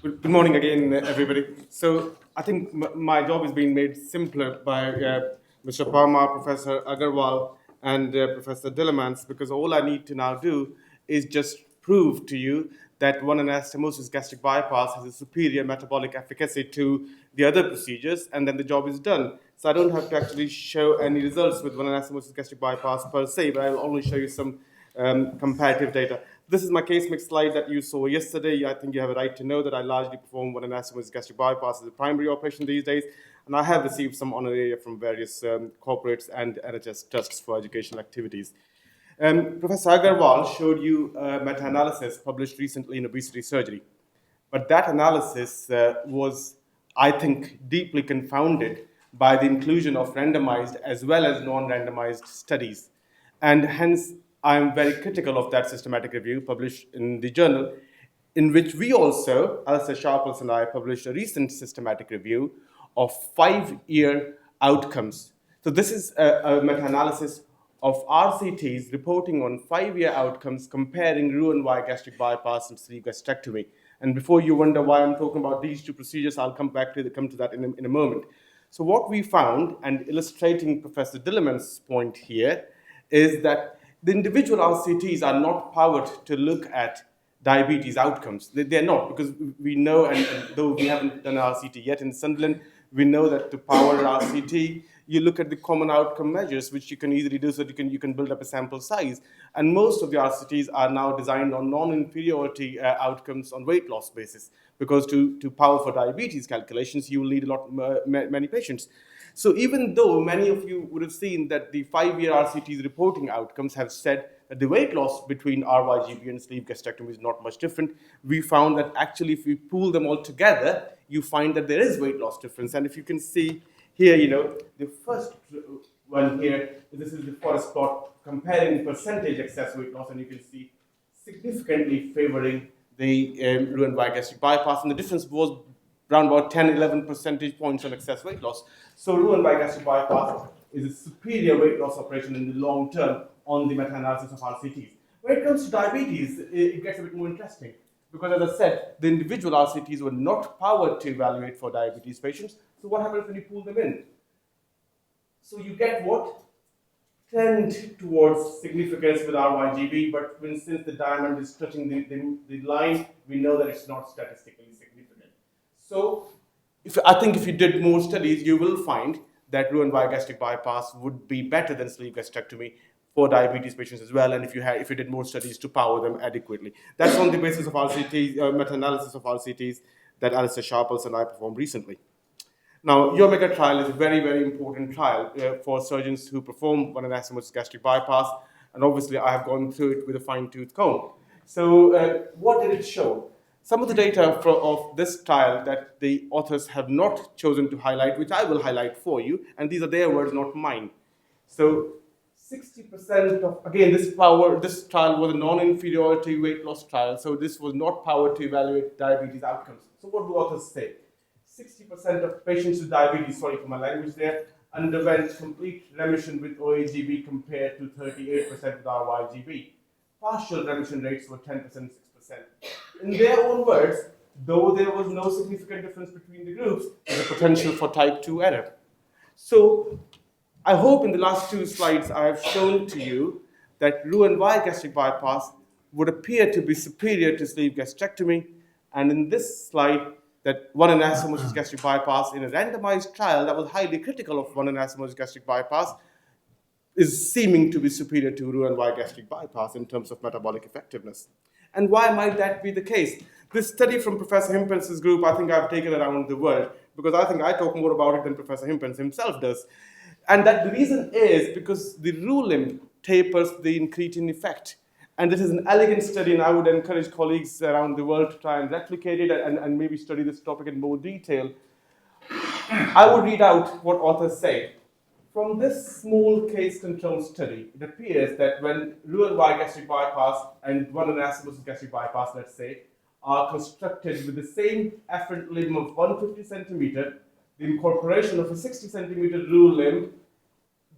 Good morning again, everybody. So I think my job is being made simpler by Mr. Parmar, Professor Agrawal, and Professor Dillemans, because all I need to now do is just prove to you that one anastomosis gastric bypass has a superior metabolic efficacy to the other procedures, and then the job is done. So I don't have to actually show any results with one anastomosis gastric bypass per se, but I'll only show you some comparative data. This is my case mix slide that you saw yesterday. I think you have a right to know that I largely perform one anastomosis gastric bypass as a primary operation these days, and I have received some honoraria from various corporates and NHS trusts for educational activities. Professor Agarwal showed you a meta-analysis published recently in Obesity Surgery. But that analysis was, I think, deeply confounded by the inclusion of randomized as well as non-randomized studies. And hence, I'm very critical of that systematic review published in the journal, in which we also, Alistair Sharples and I, published a recent systematic review of 5-year outcomes. So this is a meta-analysis of RCTs reporting on 5-year outcomes comparing Roux-en-Y gastric bypass and sleeve gastrectomy. And before you wonder why I'm talking about these two procedures, I'll come to that in a moment. So what we found, and illustrating Professor Dillemans' point here, is that the individual RCTs are not powered to look at diabetes outcomes. They're not, because we know, and though we haven't done RCT yet in Sunderland, we know that to power RCT, you look at the common outcome measures, which you can easily do so you can build up a sample size. And most of the RCTs are now designed on non-inferiority outcomes on weight loss basis, because to power for diabetes calculations, you will need many patients. So even though many of you would have seen that the 5-year RCT's reporting outcomes have said that the weight loss between RYGB and sleeve gastrectomy is not much different, we found that actually if we pool them all together, you find that there is weight loss difference. And if you can see here, the first one here, this is the forest plot comparing percentage excess weight loss, and you can see significantly favoring the Roux-en-Y gastric bypass, and the difference was around about 10-11 percentage points on excess weight loss. So Roux-en-Y gastric bypass is a superior weight loss operation in the long term on the meta-analysis of RCTs. When it comes to diabetes, it gets a bit more interesting, because as I said, the individual RCTs were not powered to evaluate for diabetes patients. So what happens when you pull them in? So you get what? Trend towards significance with RYGB, but since the diamond is touching the line, we know that it's not statistically significant. So I think if you did more studies, you will find that Roux-en-Y gastric bypass would be better than sleeve gastrectomy for diabetes patients as well, and if you did more studies to power them adequately. That's on the basis of RCTs, meta-analysis of RCTs that Alistair Sharples and I performed recently. Now, your mega trial is a very, very important trial for surgeons who perform one anastomosis gastric bypass, and obviously I have gone through it with a fine-tooth comb. So what did it show? Some of the data of this trial that the authors have not chosen to highlight, which I will highlight for you, and these are their words, not mine. So 60% of, again, this trial was a non-inferiority weight loss trial, so this was not powered to evaluate diabetes outcomes. So what do authors say? 60% of patients with diabetes, sorry for my language there, underwent complete remission with OAGB compared to 38% with RYGB. Partial remission rates were 10% and 6%. In their own words, though there was no significant difference between the groups, there was a potential for type 2 error. So I hope in the last two slides I have shown to you that Roux-en-Y gastric bypass would appear to be superior to sleeve gastrectomy, and in this slide, that one anastomosis gastric bypass in a randomized trial that was highly critical of one anastomosis gastric bypass is seeming to be superior to Roux-en-Y gastric bypass in terms of metabolic effectiveness. And why might that be the case? This study from Professor Himpens's group, I think I've taken around the world, because I think I talk more about it than Professor Himpens himself does. And that the reason is because the Roux limb tapers the incretin effect. And this is an elegant study, and I would encourage colleagues around the world to try and replicate it and maybe study this topic in more detail. I would read out what authors say. From this small case control study, it appears that when Roux-en-Y gastric bypass and one anastomosis gastric bypass, let's say, are constructed with the same afferent limb of 150 centimeter, the incorporation of a 60 centimeter Roux limb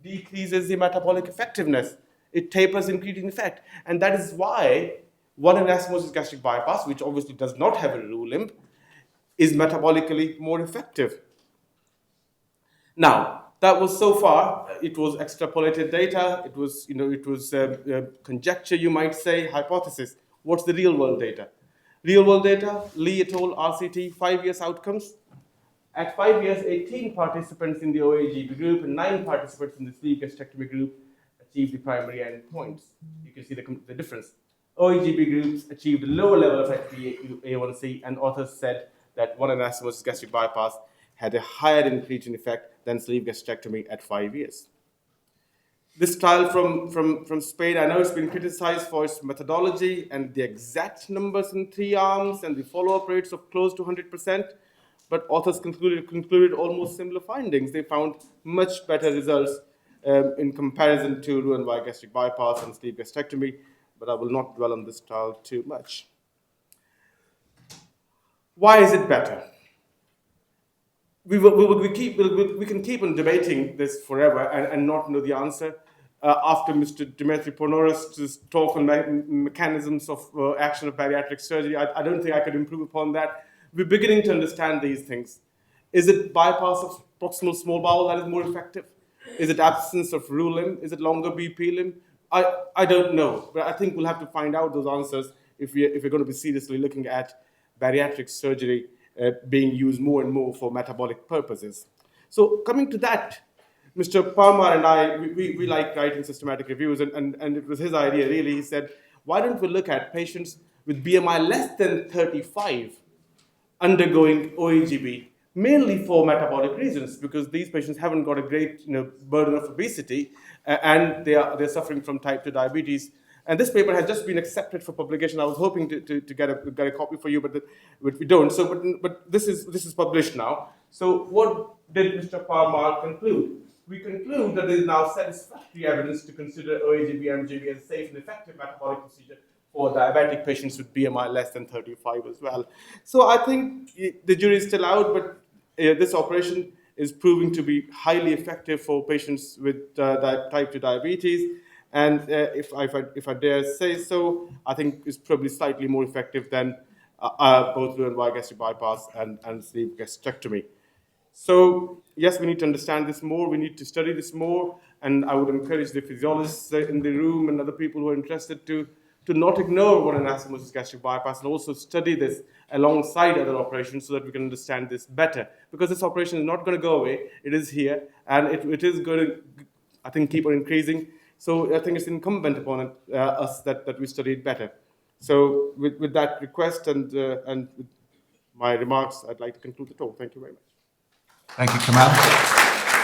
decreases the metabolic effectiveness. It tapers incretin effect. And that is why one anastomosis gastric bypass, which obviously does not have a Roux limb, is metabolically more effective. Now, that was so far, it was extrapolated data, it was, conjecture, you might say, hypothesis. What's the real world data? Real world data, Lee et al., RCT, 5 years outcomes. At 5 years, 18 participants in the OAGB group and 9 participants in the sleeve gastrectomy group achieved the primary endpoints. You can see the difference. OAGB groups achieved a lower level of HbA1c, and authors said that one anastomosis gastric bypass had a higher incretin effect than sleeve gastrectomy at 5 years. This trial from Spain, I know it's been criticized for its methodology and the exact numbers in 3 arms and the follow-up rates of close to 100%, but authors concluded almost similar findings. They found much better results in comparison to Roux-en-Y gastric bypass and sleeve gastrectomy, but I will not dwell on this trial too much. Why is it better? We can keep on debating this forever and not know the answer. After Mr. Dimitri Ponoros' talk on mechanisms of action of bariatric surgery, I don't think I could improve upon that. We're beginning to understand these things. Is it bypass of proximal small bowel that is more effective? Is it absence of Roux limb? Is it longer BP limb? I don't know, but I think we'll have to find out those answers if we're going to be seriously looking at bariatric surgery being used more and more for metabolic purposes. So coming to that, Mr. Palmer and I, we like writing systematic reviews, and it was his idea, really. He said, why don't we look at patients with BMI less than 35 undergoing OAGB, mainly for metabolic reasons, because these patients haven't got a great burden of obesity, and they're suffering from type 2 diabetes. And this paper has just been accepted for publication. I was hoping to get a copy for you, but we don't. So, but this is published now. So what did Mr. Palmer conclude? We conclude that there is now satisfactory evidence to consider OAGB-MGB as a safe and effective metabolic procedure for diabetic patients with BMI less than 35 as well. So I think the jury is still out, but this operation is proving to be highly effective for patients with type 2 diabetes. And if I dare say so, I think it's probably slightly more effective than both Roux-en-Y gastric bypass and sleeve gastrectomy. So yes, we need to understand this more. We need to study this more, and I would encourage the physiologists in the room and other people who are interested to not ignore one anastomosis gastric bypass, and also study this alongside other operations so that we can understand this better. Because this operation is not going to go away. It is here, and it is going to, I think, keep on increasing. So I think it's incumbent upon us that we study it better. So with that request and with my remarks, I'd like to conclude the talk. Thank you very much. Thank you, Kamal.